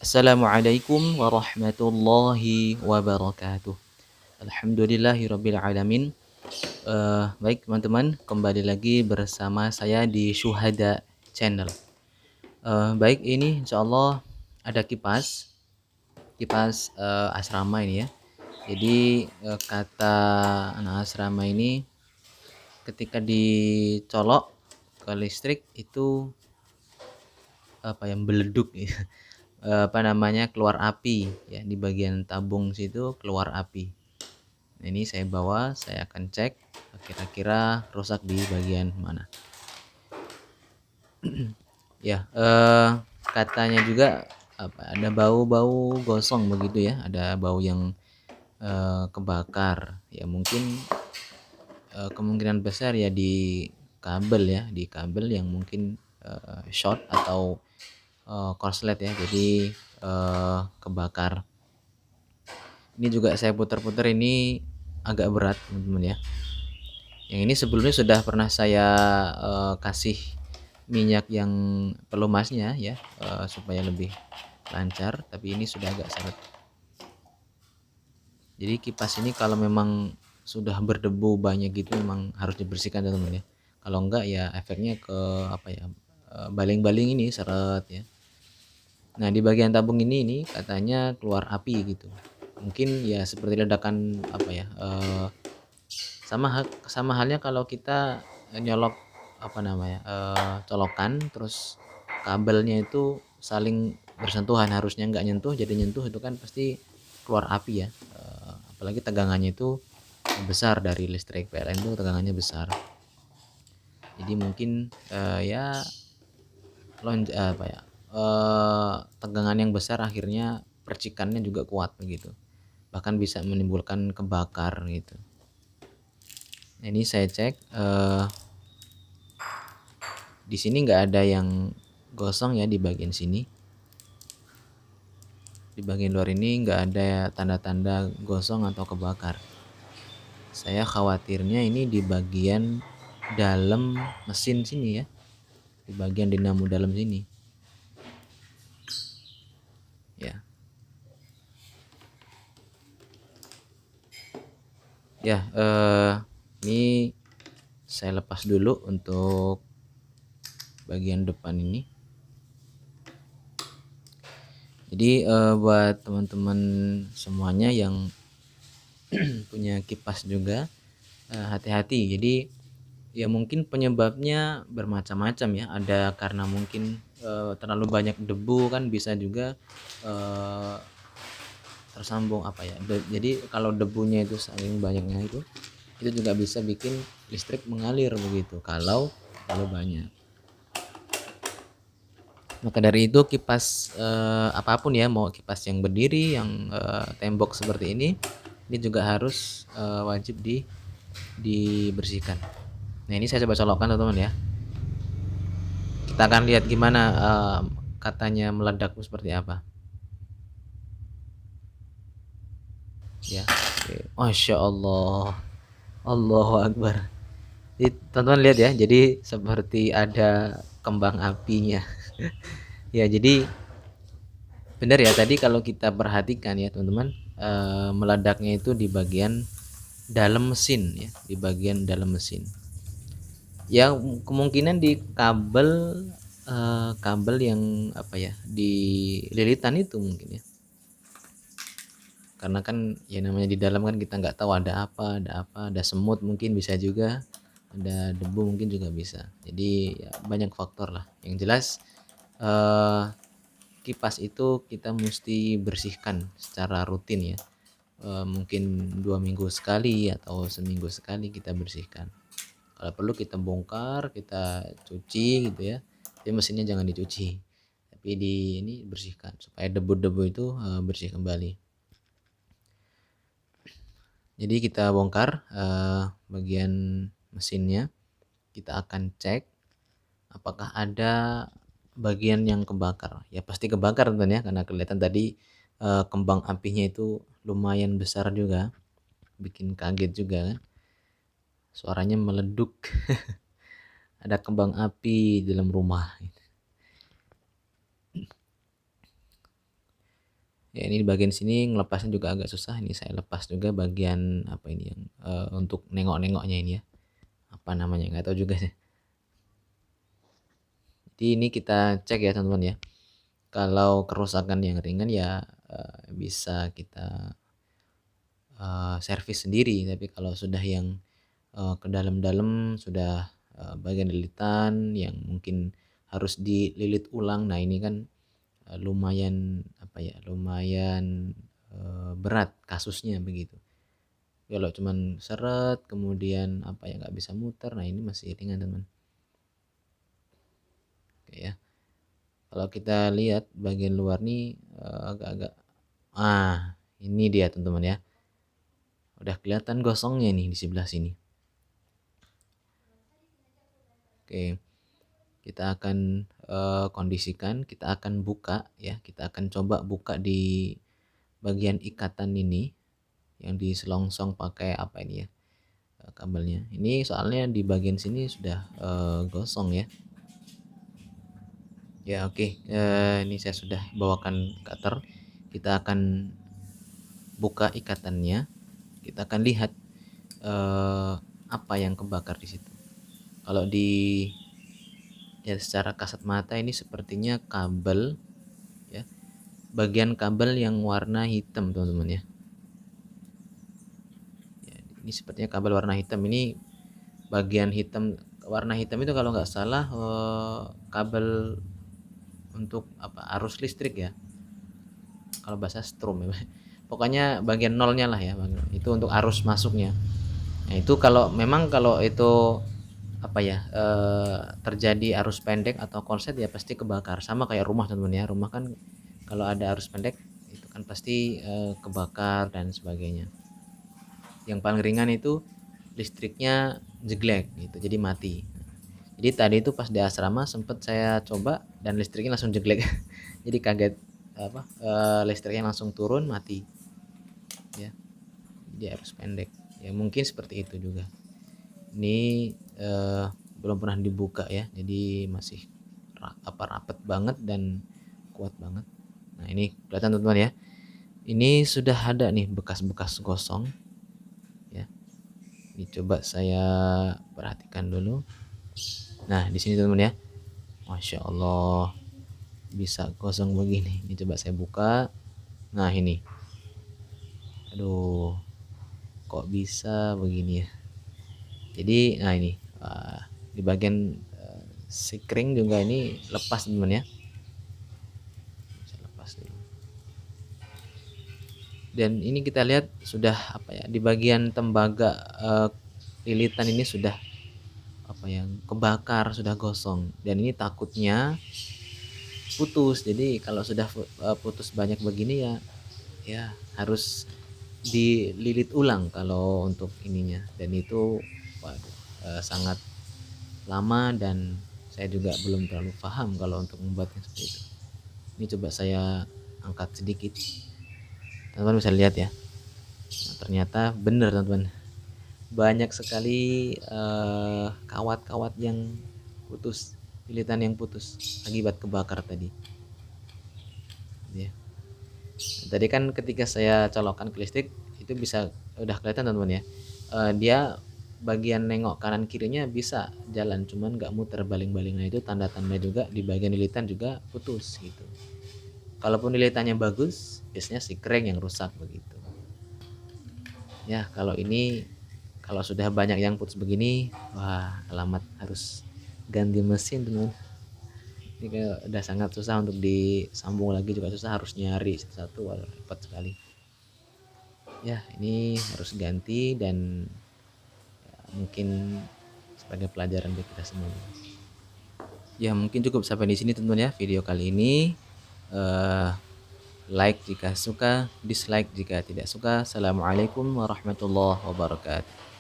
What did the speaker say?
Assalamualaikum warahmatullahi wabarakatuh. Alhamdulillahirabbil alamin. Baik teman-teman, kembali lagi bersama saya di Syuhada Channel. Baik, ini insyaallah ada kipas asrama ini ya. Jadi kata anak asrama ini ketika dicolok ke listrik itu beleduk ya. Keluar api ya, di bagian tabung situ keluar api. Nah, ini saya bawa, saya akan cek kira-kira rusak di bagian mana. Ya, katanya juga ada bau-bau gosong begitu ya, ada bau yang kebakar. Ya mungkin kemungkinan besar ya di kabel yang mungkin short atau korslet ya, jadi kebakar. Ini juga saya putar-putar, ini agak berat teman-teman ya. Yang ini sebelumnya sudah pernah saya kasih minyak yang pelumasnya ya, supaya lebih lancar, tapi ini sudah agak seret. Jadi kipas ini kalau memang sudah berdebu banyak gitu memang harus dibersihkan teman-teman ya. Kalau enggak ya efeknya ke baling-baling ini seret ya. Nah, di bagian tabung ini katanya keluar api gitu. Mungkin ya seperti ledakan sama halnya kalau kita nyolok colokan terus kabelnya itu saling bersentuhan, harusnya nggak nyentuh jadi nyentuh, itu kan pasti keluar api ya. Apalagi tegangannya itu besar, dari listrik PLN itu tegangannya besar. Jadi mungkin tegangan yang besar akhirnya percikannya juga kuat begitu, bahkan bisa menimbulkan kebakar gitu. Nah, ini saya cek di sini nggak ada yang gosong ya, di bagian sini, di bagian luar ini nggak ada tanda-tanda gosong atau kebakar. Saya khawatirnya ini di bagian dalam mesin sini ya, di bagian dinamo dalam sini ya. Ini saya lepas dulu untuk bagian depan ini. Jadi buat teman-teman semuanya yang punya kipas juga, hati-hati. Jadi ya mungkin penyebabnya bermacam-macam ya. Ada karena mungkin terlalu banyak debu, kan bisa juga tersambung jadi kalau debunya itu saking banyaknya itu juga bisa bikin listrik mengalir begitu kalau banyak. Maka dari itu kipas apapun ya, mau kipas yang berdiri, yang tembok seperti ini juga harus wajib dibersihkan. Nah, ini saya coba colokkan teman-teman ya. Kita akan lihat gimana katanya meledak seperti apa. Ya, Masya Allah, Allahu Akbar. Teman-teman lihat ya, jadi seperti ada kembang apinya. Ya, jadi benar ya tadi kalau kita perhatikan ya teman-teman, meledaknya itu di bagian dalam mesin ya, di bagian dalam mesin. Ya kemungkinan di kabel yang di lilitan itu mungkin ya. Karena kan ya namanya di dalam kan kita nggak tahu ada ada semut mungkin bisa juga, ada debu mungkin juga bisa. Jadi ya banyak faktor lah. Yang jelas kipas itu kita mesti bersihkan secara rutin ya. Mungkin 2 minggu sekali atau seminggu sekali kita bersihkan. Kalau perlu kita bongkar, kita cuci gitu ya. Tapi mesinnya jangan dicuci, tapi ini bersihkan supaya debu-debu itu bersih kembali. Jadi kita bongkar bagian mesinnya, kita akan cek apakah ada bagian yang kebakar. Ya pasti kebakar teman ya, karena kelihatan tadi kembang apinya itu lumayan besar juga, bikin kaget juga kan, suaranya meleduk. Ada kembang api dalam rumah. Ya ini di bagian sini ngelepasnya juga agak susah. Ini saya lepas juga bagian apa ini yang untuk nengok-nengoknya ini ya. Apa namanya? Nggak tahu juga sih. Jadi ini kita cek ya teman-teman ya. Kalau kerusakan yang ringan ya bisa kita servis sendiri. Tapi kalau sudah yang ke dalam-dalam, sudah bagian lilitan yang mungkin harus dililit ulang. Nah ini kan lumayan apa ya, lumayan berat kasusnya begitu. Kalau cuman seret kemudian apa ya nggak bisa muter, nah ini masih ringan teman. Oke ya. Kalau kita lihat bagian luar nih agak-agak ini dia teman-teman ya. Udah kelihatan gosongnya nih di sebelah sini. Oke. Kita akan kondisikan, kita akan buka ya, kita akan coba buka di bagian ikatan ini yang diselongsong pakai apa ini ya, kabelnya. Ini soalnya di bagian sini sudah gosong ya. Ya oke, ini saya sudah bawakan cutter. Kita akan buka ikatannya, kita akan lihat apa yang kebakar di situ. Kalau di ya secara kasat mata ini sepertinya kabel ya, bagian kabel yang warna hitam teman-teman ya. Ini sepertinya kabel warna hitam. Ini bagian hitam, warna hitam itu kalau nggak salah kabel untuk apa, arus listrik ya, kalau bahasa strom ya. Pokoknya bagian nolnya lah ya, itu untuk arus masuknya. Nah itu kalau memang kalau itu apa ya terjadi arus pendek atau konslet ya pasti kebakar. Sama kayak rumah teman-teman ya, rumah kan kalau ada arus pendek itu kan pasti kebakar dan sebagainya. Yang paling ringan itu listriknya jeglek gitu, jadi mati. Jadi tadi itu pas di asrama sempet saya coba dan listriknya langsung jeglek. Jadi kaget apa listriknya langsung turun mati ya. Jadi arus pendek ya, mungkin seperti itu juga. Ini belum pernah dibuka ya, jadi masih rapet banget dan kuat banget. Nah ini kelihatan teman-teman ya, ini sudah ada nih bekas-bekas gosong ya. Ini coba saya perhatikan dulu. Nah di sini teman-teman ya, Masya Allah bisa gosong begini. Ini coba saya buka. Nah ini, aduh kok bisa begini ya. Jadi nah ini di bagian sikring juga ini lepas teman-teman ya. Saya lepas dulu. Dan ini kita lihat sudah apa ya, di bagian tembaga lilitan ini sudah apa yang kebakar, sudah gosong. Dan ini takutnya putus. Jadi kalau sudah putus banyak begini ya harus dililit ulang kalau untuk ininya. Dan itu waduh, sangat lama dan saya juga belum terlalu paham kalau untuk membuatnya seperti itu. Ini coba saya angkat sedikit, teman-teman bisa lihat ya. Nah, ternyata benar teman-teman, banyak sekali kawat-kawat yang putus, lilitan yang putus akibat kebakar tadi ya. Tadi kan ketika saya colokkan ke listrik itu bisa udah kelihatan teman-teman ya, dia bagian nengok kanan kirinya bisa jalan cuman nggak muter baling-baling. Nah itu tanda-tanda juga di bagian lilitan juga putus gitu. Kalaupun lilitannya bagus biasanya si kring yang rusak begitu ya. Kalau ini kalau sudah banyak yang putus begini, wah alamat harus ganti mesin teman. Ini kayak udah sangat susah untuk disambung lagi, juga susah, harus nyari satu-satu, repot sekali ya. Ini harus ganti dan ya, mungkin sebagai pelajaran bagi kita semua ya. Mungkin cukup sampai di sini teman-teman ya video kali ini. Like jika suka, dislike jika tidak suka. Assalamualaikum warahmatullahi wabarakatuh.